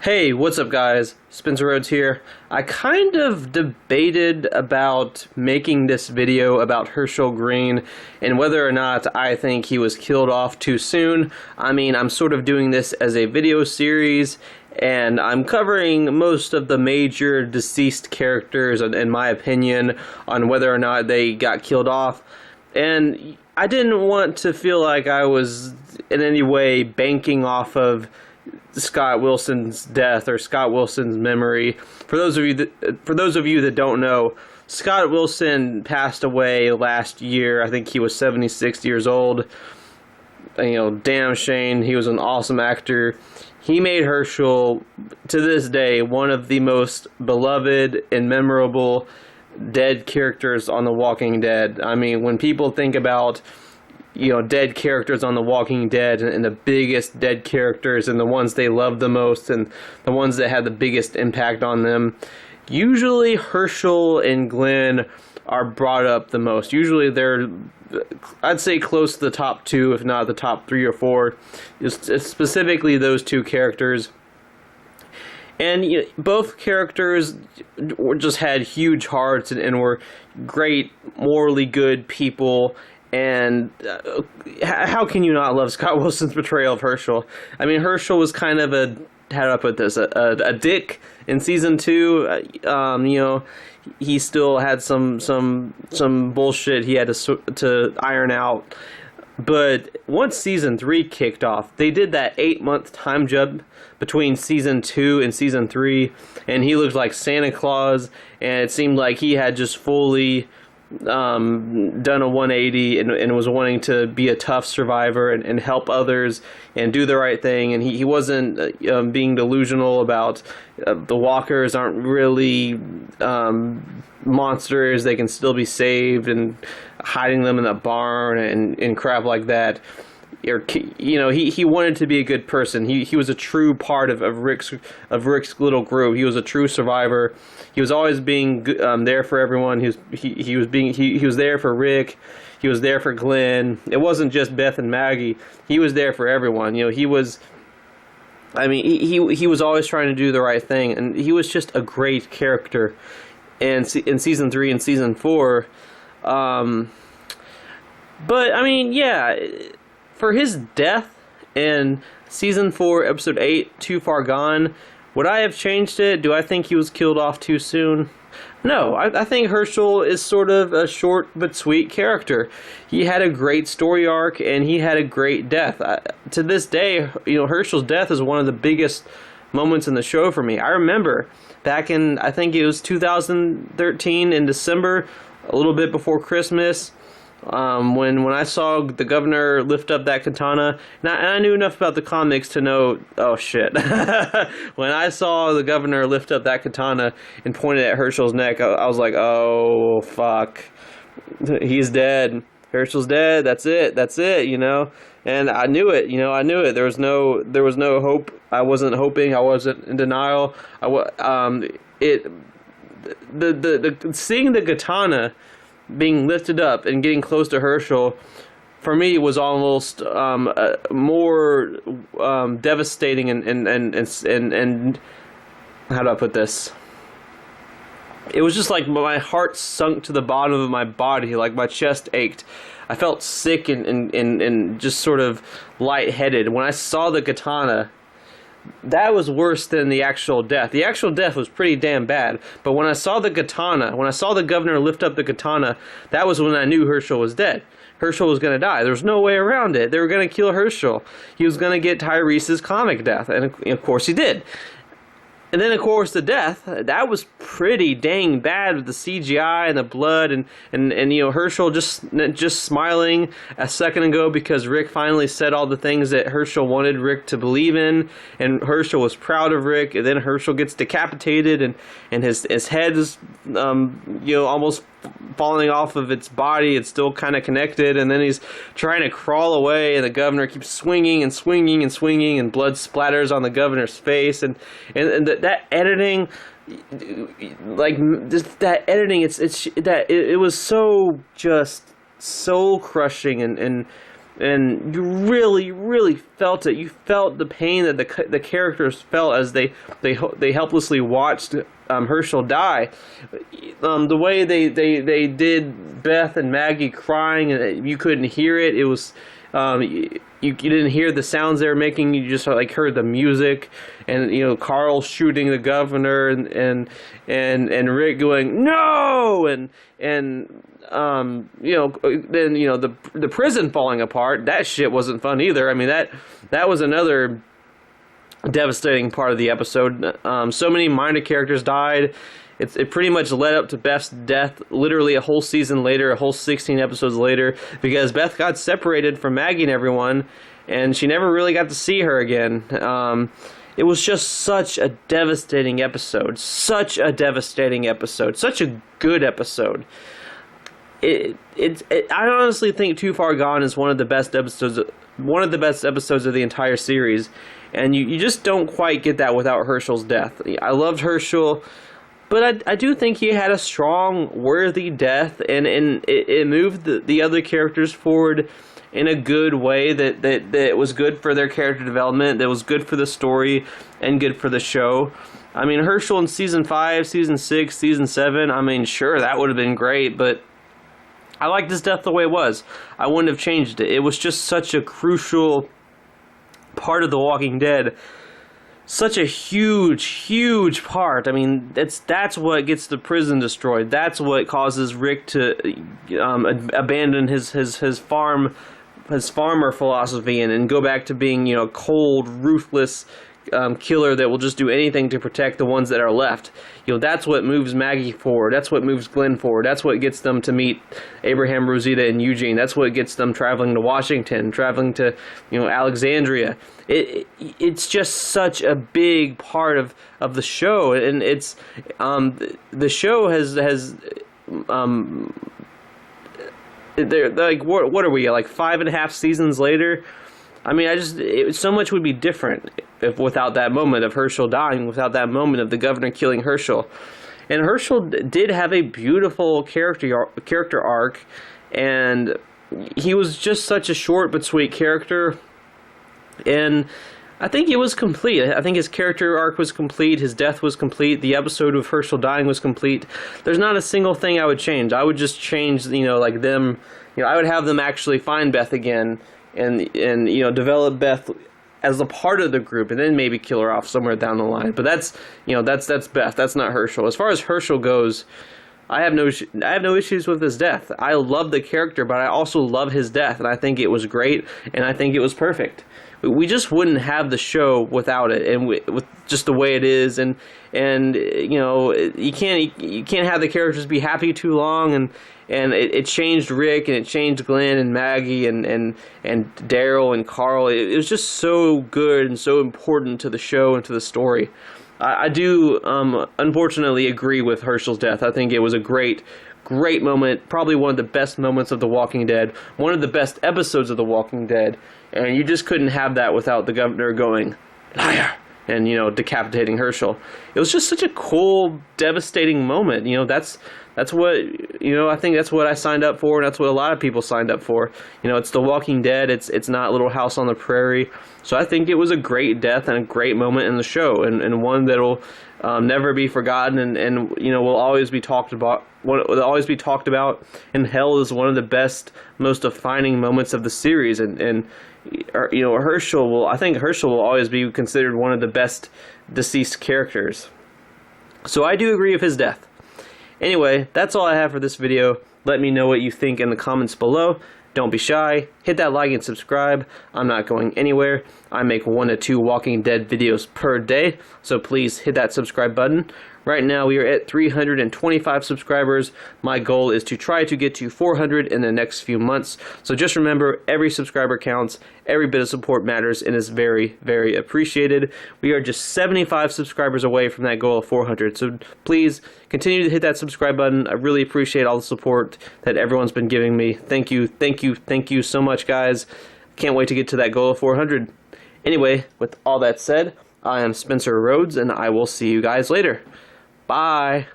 Hey, what's up guys? Spencer Rhodes here. I kind of debated about making this video about Hershel Greene and whether or not I think he was killed off too soon. I mean, I'm sort of doing this as a video series and I'm covering most of the major deceased characters in my opinion on whether or not they got killed off. And I didn't want to feel like I was in any way banking off of Scott Wilson's death or Scott Wilson's memory. For those of you that don't know, Scott Wilson passed away last year. I think he was 76 years old. You know, damn shame. He was an awesome actor. He made Hershel, to this day, one of the most beloved and memorable dead characters on The Walking Dead. I mean, when people think about dead characters on The Walking Dead and the biggest dead characters and the ones they love the most and the ones that had the biggest impact on them, usually Hershel and Glenn are brought up the most. Usually they're, I'd say, close to the top two, if not the top three or four. It's specifically those two characters. And both characters just had huge hearts and were great, morally good people. And how can you not love Scott Wilson's portrayal of Hershel? I mean, Hershel was kind of how do I put this, a dick in season 2. He still had some bullshit he had to iron out. But once season 3 kicked off, they did that 8-month time jump between season 2 and season 3, and he looked like Santa Claus, and it seemed like he had just fully done a 180 and was wanting to be a tough survivor and help others and do the right thing, and he wasn't being delusional about the walkers aren't really monsters, they can still be saved, and hiding them in a barn and crap like that. He wanted to be a good person. He was a true part of Rick's little group. He was a true survivor. He was always being there for everyone. He was there for Rick. He was there for Glenn. It wasn't just Beth and Maggie. He was there for everyone. He was always trying to do the right thing, and he was just a great character. And in season 3 and season 4, but I mean, yeah. For his death in season 4, episode 8, Too Far Gone, would I have changed it? Do I think he was killed off too soon? No, I think Hershel is sort of a short but sweet character. He had a great story arc, and he had a great death. To this day, Hershel's death is one of the biggest moments in the show for me. I remember back in, I think it was 2013 in December, a little bit before Christmas, when I saw the governor lift up that katana, and I knew enough about the comics to know, oh shit. When I saw the governor lift up that katana and pointed at Hershel's neck, I was like, oh fuck, he's dead. Hershel's dead. That's it. And I knew it. I knew it. There was no hope. I wasn't hoping. I wasn't in denial. Seeing the katana being lifted up and getting close to Hershel, for me, was almost more devastating and how do I put this? It was just like my heart sunk to the bottom of my body, like my chest ached. I felt sick and just sort of lightheaded. When I saw the katana, that was worse than the actual death. The actual death was pretty damn bad. But when I saw the katana, when I saw the governor lift up the katana, that was when I knew Hershel was dead. Hershel was going to die. There was no way around it. They were going to kill Hershel. He was going to get Tyrese's comic death. And of course he did. And then, of course, the death, that was pretty dang bad with the CGI and the blood and Hershel just smiling a second ago because Rick finally said all the things that Hershel wanted Rick to believe in, and Hershel was proud of Rick, and then Hershel gets decapitated and his head is almost falling off of its body. It's still kind of connected, and then he's trying to crawl away, and the governor keeps swinging and swinging and swinging, and blood splatters on the governor's face, and that editing, like just that editing, it was so just soul crushing and and you really felt it. You felt the pain that the characters felt as they helplessly watched Hershel die. The way they did Beth and Maggie crying, and you couldn't hear it. It was you didn't hear the sounds they were making. You just like heard the music, and Carl shooting the governor, and Rick going no, and then the prison falling apart. That shit wasn't fun either. I mean, that was another devastating part of the episode. So many minor characters died. It pretty much led up to Beth's death literally a whole season later, a whole 16 episodes later, because Beth got separated from Maggie and everyone, and she never really got to see her again. It was just such a devastating episode. Such a devastating episode. Such a good episode. I honestly think Too Far Gone is one of the best episodes of the entire series, and you just don't quite get that without Hershel's death. I loved Hershel, but I do think he had a strong, worthy death, and it moved the other characters forward in a good way that was good for their character development, that was good for the story, and good for the show. I mean, Hershel in Season 5, Season 6, Season 7, I mean, sure, that would have been great, but I liked his death the way it was. I wouldn't have changed it. It was just such a crucial part of The Walking Dead. Such a huge part. I mean, that's what gets the prison destroyed. That's what causes Rick to abandon his farmer philosophy and go back to being cold, ruthless killer that will just do anything to protect the ones that are left. That's what moves Maggie forward. That's what moves Glenn forward. That's what gets them to meet Abraham, Rosita, and Eugene. That's what gets them traveling to Washington, traveling to Alexandria. It's just such a big part of the show, and it's the show has they're like, what are we, like 5.5 seasons later? I mean, so much would be different without that moment of Hershel dying, without that moment of the governor killing Hershel. And Hershel did have a beautiful character arc, and he was just such a short but sweet character. And I think it was complete. I think his character arc was complete. His death was complete. The episode of Hershel dying was complete. There's not a single thing I would change. I would just change, like them. I would have them actually find Beth again, and develop Beth as a part of the group, and then maybe kill her off somewhere down the line. But that's Beth. That's not Hershel. As far as Hershel goes, I have no issues with his death. I love the character, but I also love his death, and I think it was great, and I think it was perfect. We just wouldn't have the show without it, and with just the way it is, and you can't have the characters be happy too long, and it changed Rick, and it changed Glenn and Maggie and Daryl and Carl. It was just so good and so important to the show and to the story. I do unfortunately agree with Hershel's death. I think it was a great moment, probably one of the best moments of The Walking Dead, one of the best episodes of The Walking Dead, and you just couldn't have that without the governor going, liar, and, decapitating Hershel. It was just such a cool, devastating moment. That's what, I think that's what I signed up for, and that's what a lot of people signed up for. It's The Walking Dead, it's not Little House on the Prairie, so I think it was a great death and a great moment in the show, and one that'll never be forgotten, and will always be talked about. Will always be talked about, and hell is one of the best, most defining moments of the series, and Hershel will. I think Hershel will always be considered one of the best deceased characters. So I do agree with his death. Anyway, that's all I have for this video. Let me know what you think in the comments below. Don't be shy. Hit that like and subscribe. I'm not going anywhere. I make 1 to 2 Walking Dead videos per day, so please hit that subscribe button. Right now we are at 325 subscribers. My goal is to try to get to 400 in the next few months. So just remember, every subscriber counts, every bit of support matters, and is very, very appreciated. We are just 75 subscribers away from that goal of 400. So please continue to hit that subscribe button. I really appreciate all the support that everyone's been giving me. Thank you so much, guys. Can't wait to get to that goal of 400. Anyway, with all that said, I am Spencer Rhodes, and I will see you guys later. Bye.